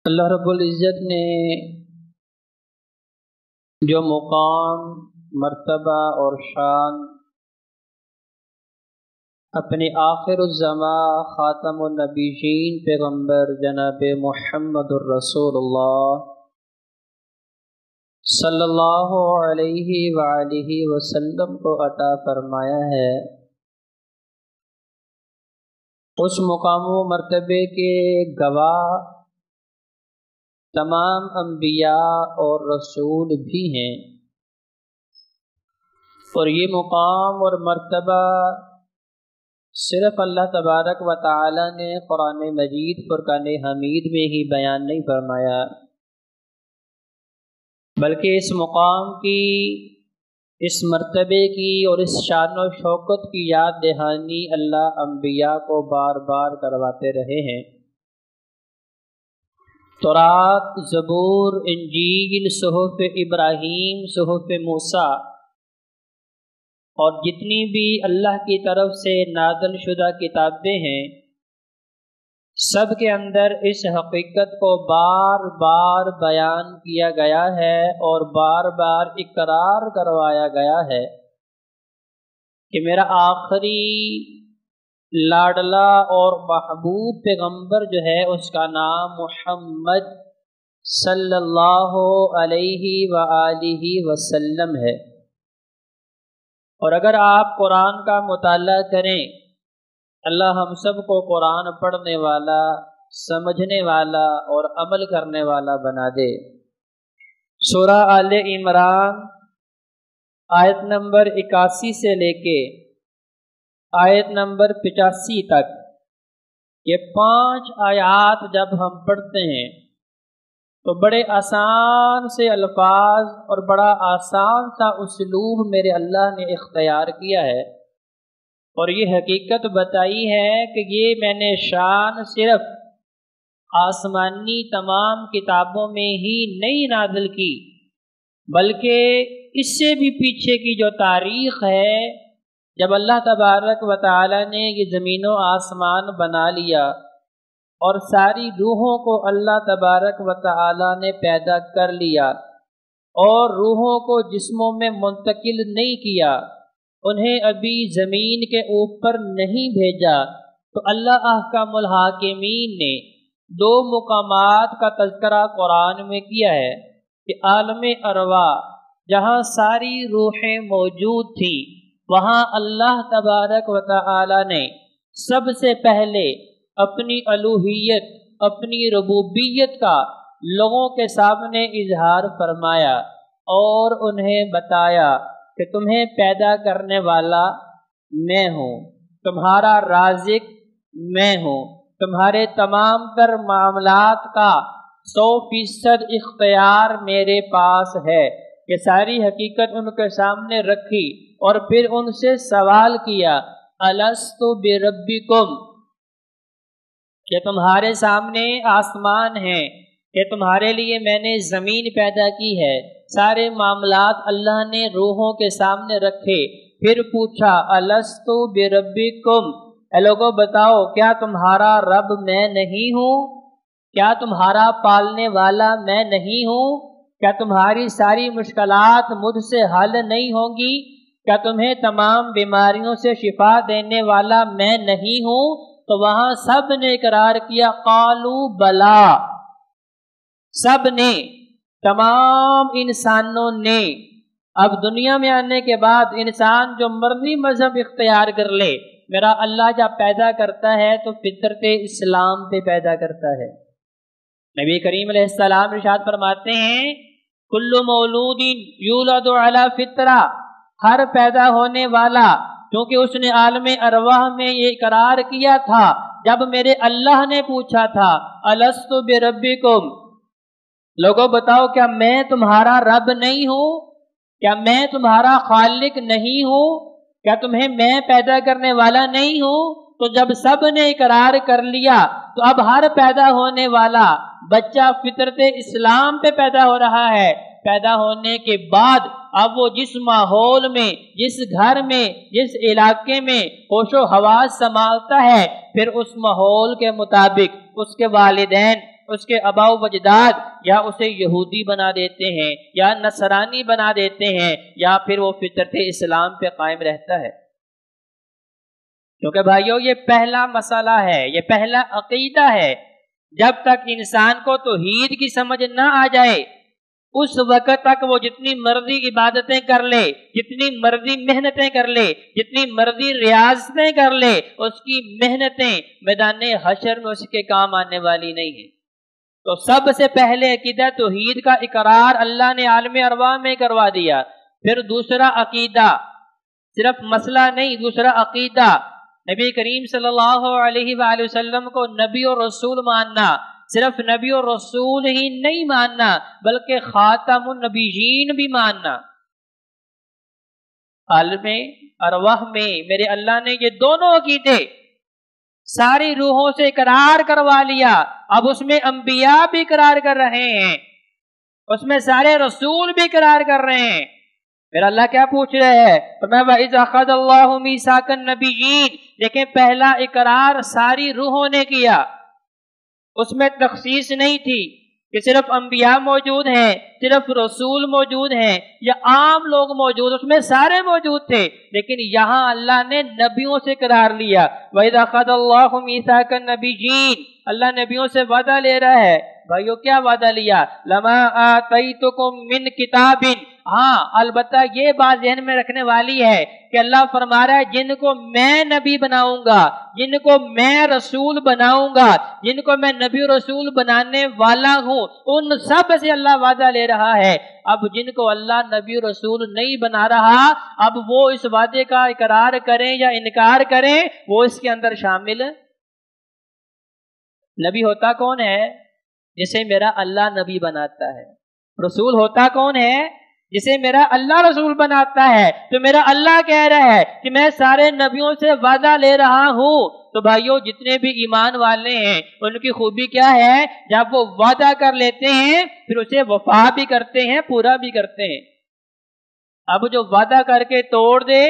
اللہ رب العزت نے جو مقام، مرتبہ اور شان اپنے آخر الزمان خاتم النبیین پیغمبر جناب محمد الرسول اللہ صلی اللہ علیہ وآلہ وسلم کو عطا فرمایا ہے، اس مقام و مرتبے کے گواہ تمام انبیاء اور رسول بھی ہیں، اور یہ مقام اور مرتبہ صرف اللہ تبارک و تعالی نے قرآن مجید فرقان حمید میں ہی بیان نہیں فرمایا، بلکہ اس مقام کی، اس مرتبے کی اور اس شان و شوکت کی یاد دہانی اللہ انبیاء کو بار بار کرواتے رہے ہیں۔ تورات، زبور، انجیل، صحف ابراہیم، صحف موسیٰ اور جتنی بھی اللہ کی طرف سے نازل شدہ کتابیں ہیں، سب کے اندر اس حقیقت کو بار بار بیان کیا گیا ہے اور بار بار اقرار کروایا گیا ہے کہ میرا آخری لاڈلا اور محبوب پیغمبر جو ہے اس کا نام محمد صلی اللہ علیہ وآلہ وسلم ہے۔ اور اگر آپ قرآن کا مطالعہ کریں، اللہ ہم سب کو قرآن پڑھنے والا، سمجھنے والا اور عمل کرنے والا بنا دے۔ سورہ آل عمران آیت نمبر 81 سے لے کے آیت نمبر 85 تک، یہ 5 آیات جب ہم پڑھتے ہیں تو بڑے آسان سے الفاظ اور بڑا آسان سا اسلوب میرے اللہ نے اختیار کیا ہے، اور یہ حقیقت بتائی ہے کہ یہ میں نے شان صرف آسمانی تمام کتابوں میں ہی نہیں نازل کی، بلکہ اس سے بھی پیچھے کی جو تاریخ ہے، جب اللہ تبارک و تعالی نے یہ زمین و آسمان بنا لیا اور ساری روحوں کو اللہ تبارک و تعالی نے پیدا کر لیا اور روحوں کو جسموں میں منتقل نہیں کیا، انہیں ابھی زمین کے اوپر نہیں بھیجا، تو اللہ احکم الحاکمین نے 2 مقامات کا تذکرہ قرآن میں کیا ہے کہ عالم ارواح جہاں ساری روحیں موجود تھیں، وہاں اللہ تبارک و تعالی نے سب سے پہلے اپنی الوہیت، اپنی ربوبیت کا لوگوں کے سامنے اظہار فرمایا اور انہیں بتایا کہ تمہیں پیدا کرنے والا میں ہوں، تمہارا رازق میں ہوں، تمہارے تمام تر معاملات کا 100% اختیار میرے پاس ہے۔ یہ ساری حقیقت ان کے سامنے رکھی اور پھر ان سے سوال کیا، الست بربکم، کہ تمہارے سامنے آسمان ہے، کہ تمہارے لیے میں نے زمین پیدا کی ہے، سارے معاملات اللہ نے روحوں کے سامنے رکھے، پھر پوچھا الست بربکم، اے لوگوں بتاؤ کیا تمہارا رب میں نہیں ہوں؟ کیا تمہارا پالنے والا میں نہیں ہوں؟ کیا تمہاری ساری مشکلات مجھ سے حل نہیں ہوں گی؟ کیا تمہیں تمام بیماریوں سے شفا دینے والا میں نہیں ہوں؟ تو وہاں سب نے اقرار کیا، قالو بلا، سب نے، تمام انسانوں نے۔ اب دنیا میں آنے کے بعد انسان جو مرضی مذہب اختیار کر لے، میرا اللہ جب پیدا کرتا ہے تو فطرت اسلام پہ پیدا کرتا ہے۔ نبی کریم علیہ السلام ارشاد فرماتے ہیں، کل مولود یولد علی فطرہ، ہر پیدا ہونے والا، کیونکہ اس نے عالم ارواح میں یہ اقرار کیا تھا جب میرے اللہ نے پوچھا تھا الست بربکم، لوگوں بتاؤ کیا میں تمہارا رب نہیں ہوں؟ کیا میں تمہارا خالق نہیں ہوں؟ کیا تمہیں میں پیدا کرنے والا نہیں ہوں؟ تو جب سب نے اقرار کر لیا تو اب ہر پیدا ہونے والا بچہ فطرت اسلام پہ پیدا ہو رہا ہے۔ پیدا ہونے کے بعد اب وہ جس ماحول میں، جس گھر میں، جس علاقے میں ہوش و حواس سنبھالتا ہے، پھر اس ماحول کے مطابق اس کے والدین، اس کے آباء و اجداد یا اسے یہودی بنا دیتے ہیں یا نصرانی بنا دیتے ہیں یا پھر وہ فطرت اسلام پہ قائم رہتا ہے. کیونکہ بھائیو یہ پہلا مسئلہ ہے، یہ پہلا عقیدہ ہے. جب تک انسان کو توحید کی سمجھ نہ آ جائے اس وقت تک وہ جتنی مرضی عبادتیں کر لے، جتنی مرضی محنتیں کر لے، جتنی مرضی ریاضتیں کر لے، اس کی محنتیں میدان حشر میں اس کے کام آنے والی نہیں ہیں. تو سب سے پہلے عقیدہ توحید کا اقرار اللہ نے عالم ارواح میں کروا دیا. پھر دوسرا عقیدہ، صرف مسئلہ نہیں، دوسرا عقیدہ نبی کریم صلی اللہ علیہ وآلہ وسلم کو نبی اور رسول ماننا. صرف نبی اور رسول ہی نہیں ماننا بلکہ خاتم النبیین بھی ماننا. عالم ارواح میں میرے اللہ نے یہ دونوں عقیدے ساری روحوں سے اقرار کروا لیا. اب اس میں انبیاء بھی اقرار کر رہے ہیں، اس میں سارے رسول بھی اقرار کر رہے ہیں. میرا اللہ کیا پوچھ رہے ہیں؟ فرمایا وَإِذْ أَخَذَ اللَّهُ مِيثَاقَ النَّبِيِّينَ. لیکن پہلا اقرار ساری روحوں نے کیا، اس میں تخصیص نہیں تھی کہ صرف انبیاء موجود ہیں، صرف رسول موجود ہیں یا عام لوگ موجود، اس میں سارے موجود تھے. لیکن یہاں اللہ نے نبیوں سے قرار لیا. وَإِذْ أَخَذَ اللَّهُ مِيثَاقَ النَّبِيِّينَ. اللہ نبیوں سے وعدہ لے رہا ہے. بھائیو کیا وعدہ لیا؟ لَمَا آتَيْتُكُم مِّن كِتَابٍ. ہاں البتہ یہ بات ذہن میں رکھنے والی ہے کہ اللہ فرما رہا ہے جن کو میں نبی بناؤں گا، جن کو میں رسول بناؤں گا، جن کو میں نبی رسول بنانے والا ہوں، ان سب سے اللہ وعدہ لے رہا ہے. اب جن کو اللہ نبی رسول نہیں بنا رہا، اب وہ اس وعدے کا اقرار کریں یا انکار کریں، وہ اس کے اندر شامل. نبی ہوتا کون ہے؟ جسے میرا اللہ نبی بناتا ہے. رسول ہوتا کون ہے؟ جسے میرا اللہ رسول بناتا ہے. تو میرا اللہ کہہ رہا ہے کہ میں سارے نبیوں سے وعدہ لے رہا ہوں. تو بھائیو جتنے بھی ایمان والے ہیں ان کی خوبی کیا ہے؟ جب وہ وعدہ کر لیتے ہیں پھر اسے وفا بھی کرتے ہیں، پورا بھی کرتے ہیں. اب جو وعدہ کر کے توڑ دے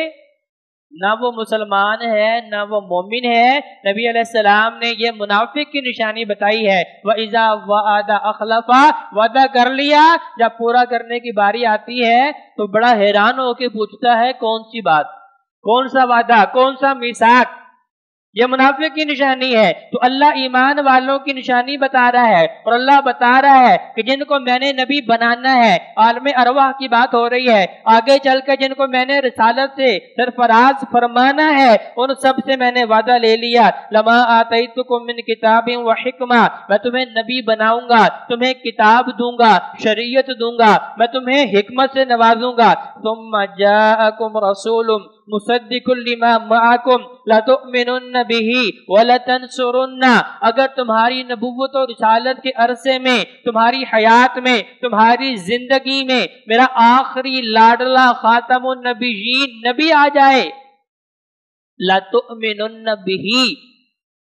نہ وہ مسلمان ہے نہ وہ مومن ہے. نبی علیہ السلام نے یہ منافق کی نشانی بتائی ہے. وَإِذَا وَعَدَ أَخْلَفَ. وعدہ کر لیا، جب پورا کرنے کی باری آتی ہے تو بڑا حیران ہو کے پوچھتا ہے کون سی بات، کون سا وعدہ، کون سا میثاق. یہ منافق کی نشانی ہے. تو اللہ ایمان والوں کی نشانی بتا رہا ہے اور اللہ بتا رہا ہے کہ جن کو میں نے نبی بنانا ہے، عالم ارواح کی بات ہو رہی ہے، آگے چل کے جن کو میں نے رسالت سے سرفراز فرمانا ہے ان سب سے میں نے وعدہ لے لیا. لما آتیتکم من کتاب و حکمہ. میں تمہیں نبی بناؤں گا، تمہیں کتاب دوں گا، شریعت دوں گا، میں تمہیں حکمت سے نوازوں گا. ثم جاءکم رسول مصدق لما معکم لتؤمنن به ولتنصرن. اگر تمہاری نبوت اور رسالت کے عرصے میں، تمہاری حیات میں، تمہاری زندگی میں میرا آخری لاڈلا خاتم النبیین نبی آ جائے، لتؤمنن به.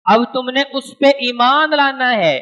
اب تم نے اس پہ ایمان لانا ہے،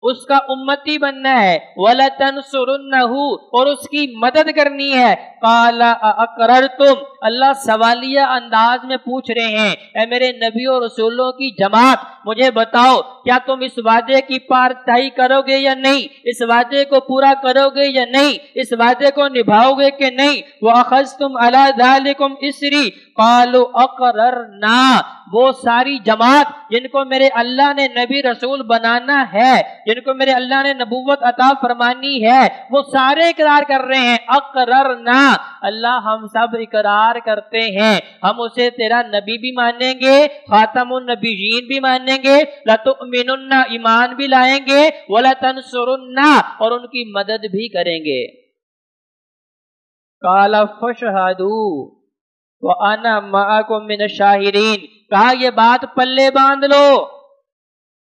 اس کا امتی بننا ہے. وَلَتَنْصُرُنَّهُ. اور اس کی مدد کرنی ہے. قَالَ أَأَقْرَرْتُمْ. اللہ سوالیہ انداز میں پوچھ رہے ہیں اے میرے نبی اور رسولوں کی جماعت، مجھے بتاؤ کیا تم اس وعدے کی پارسائی کرو گے یا نہیں؟ اس وعدے کو پورا کرو گے یا نہیں؟ اس وعدے کو نبھاؤ گے کہ نہیں؟ وَأَخَذْتُمْ عَلَى ذَلِكُمْ إِسْرِي. قَالُوا أَقْرَرْنَا. وہ ساری جماعت جن کو میرے اللہ نے نبی رسول بنانا ہے، جن کو میرے اللہ نے نبوت عطا فرمانی ہے، وہ سارے اقرار کر رہے ہیں. اقررنا. اللہ ہم سب اقرار کرتے ہیں، ہم اسے تیرا نبی بھی مانیں گے، خاتم النبیین بھی مانیں گے، لتؤمنن ایمان بھی لائیں گے، ولتنصرن اور ان کی مدد بھی کریں گے. قال فاشهدوا وانا معكم من الشاهدين. کہا یہ بات پلے باندھ لو.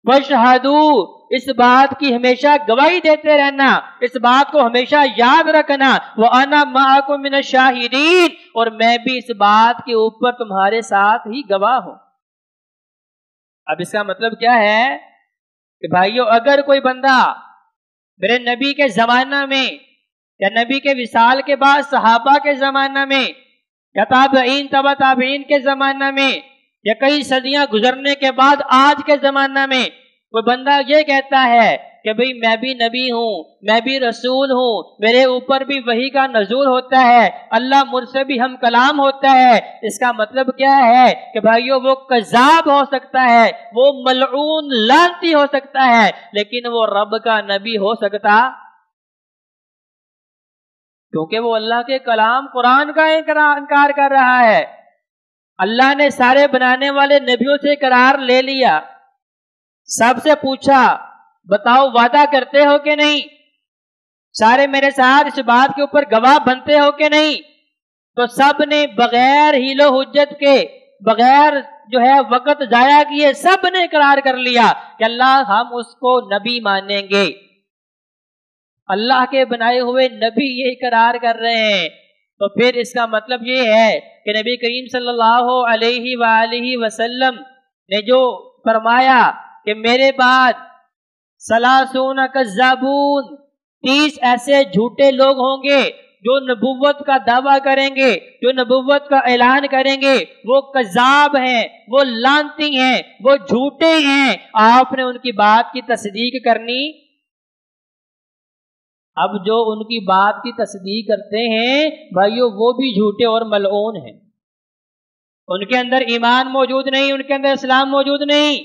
فاشهدوا. اس بات کی ہمیشہ گواہی دیتے رہنا، اس بات کو ہمیشہ یاد رکھنا. وَأَنَا مَعَكُمْ مِنَ الشَّاهِدِينَ. اور میں بھی اس بات کے اوپر تمہارے ساتھ ہی گواہ ہوں. اب اس کا مطلب کیا ہے کہ بھائیو اگر کوئی بندہ میرے نبی کے زمانہ میں یا نبی کے وصال کے بعد صحابہ کے زمانہ میں یا تابعین تبع تابعین کے زمانہ میں یا کئی صدیاں گزرنے کے بعد آج کے زمانہ میں کوئی بندہ یہ کہتا ہے کہ بھئی میں بھی نبی ہوں، میں بھی رسول ہوں، میرے اوپر بھی وحی کا نزول ہوتا ہے، اللہ مجھ سے بھی ہم کلام ہوتا ہے، اس کا مطلب کیا ہے کہ بھائیو وہ کذاب ہو سکتا ہے، وہ ملعون لعنتی ہو سکتا ہے، لیکن وہ رب کا نبی ہو سکتا، کیونکہ وہ اللہ کے کلام قرآن کا انکار کر رہا ہے۔ اللہ نے سارے بنانے والے نبیوں سے قرار لے لیا، سب سے پوچھا بتاؤ وعدہ کرتے ہو کہ نہیں، سارے میرے ساتھ اس بات کے اوپر گواہ بنتے ہو کہ نہیں، تو سب نے بغیر حیل و حجت کے، بغیر جو ہے وقت ضائع کیے، سب نے اقرار کر لیا کہ اللہ ہم اس کو نبی مانیں گے۔ اللہ کے بنائے ہوئے نبی یہ اقرار کر رہے ہیں، تو پھر اس کا مطلب یہ ہے کہ نبی کریم صلی اللہ علیہ وآلہ وسلم نے جو فرمایا کہ میرے بعد ثلاثون کذابون، 30 ایسے جھوٹے لوگ ہوں گے جو نبوت کا دعویٰ کریں گے، جو نبوت کا اعلان کریں گے، وہ کذاب ہیں، وہ لعنتی ہیں، وہ جھوٹے ہیں، آپ نے ان کی بات کی تصدیق کرنی۔ اب جو ان کی بات کی تصدیق کرتے ہیں بھائیو وہ بھی جھوٹے اور ملعون ہیں، ان کے اندر ایمان موجود نہیں، ان کے اندر اسلام موجود نہیں۔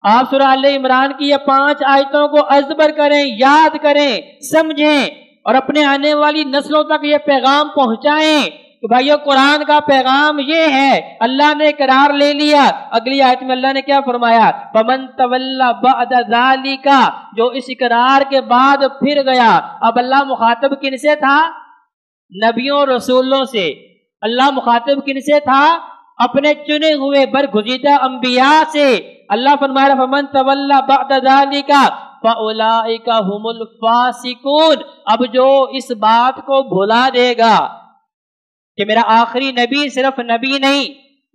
آپ سورہ آل عمران کی یہ 5 آیتوں کو ازبر کریں، یاد کریں، سمجھیں اور اپنے آنے والی نسلوں تک یہ پیغام پہنچائیں کہ بھائیو قرآن کا پیغام یہ ہے، اللہ نے قرار لے لیا۔ اگلی آیت میں اللہ نے کیا فرمایا؟ فَمَن تَوَلَّى بَعْدَ ذَلِكَ، جو اس اقرار کے بعد پھر گیا۔ اب اللہ مخاطب کن سے تھا؟ نبیوں اور رسولوں سے۔ اللہ مخاطب کن سے تھا؟ اپنے چنے ہوئے برگزیدہ انبیاء سے۔ اللہ فرمایا فَمَن تَوَلَّى بَعْدَ ذَلِكَ فَأُولَئِكَ هُمُ الْفَاسِقُونَ، اب جو اس بات کو بھلا دے گا کہ میرا آخری نبی صرف نبی نہیں،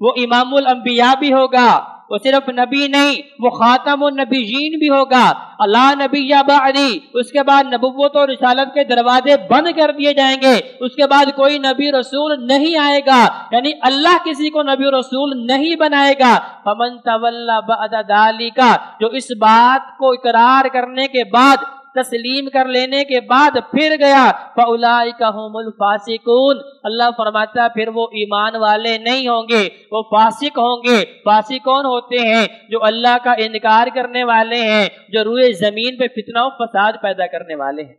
وہ امام الانبیاء بھی ہوگا، وہ صرف نبی نہیں، وہ خاتم النبیین بھی ہوگا، لا نبی بعدی، اس کے بعد نبوت اور رسالت کے دروازے بند کر دیے جائیں گے، اس کے بعد کوئی نبی رسول نہیں آئے گا، یعنی اللہ کسی کو نبی رسول نہیں بنائے گا۔ فمن تولی بعد ذالک، جو اس بات کو اقرار کرنے کے بعد، تسلیم کر لینے کے بعد پھر گیا، فَأُولَئِكَ هُمُ الْفَاسِقُونَ، اللہ فرماتا پھر وہ ایمان والے نہیں ہوں گے، وہ فاسق ہوں گے۔ فاسق کون ہوتے ہیں؟ جو اللہ کا انکار کرنے والے ہیں، جو روئے زمین پہ فتنہ و فساد پیدا کرنے والے ہیں۔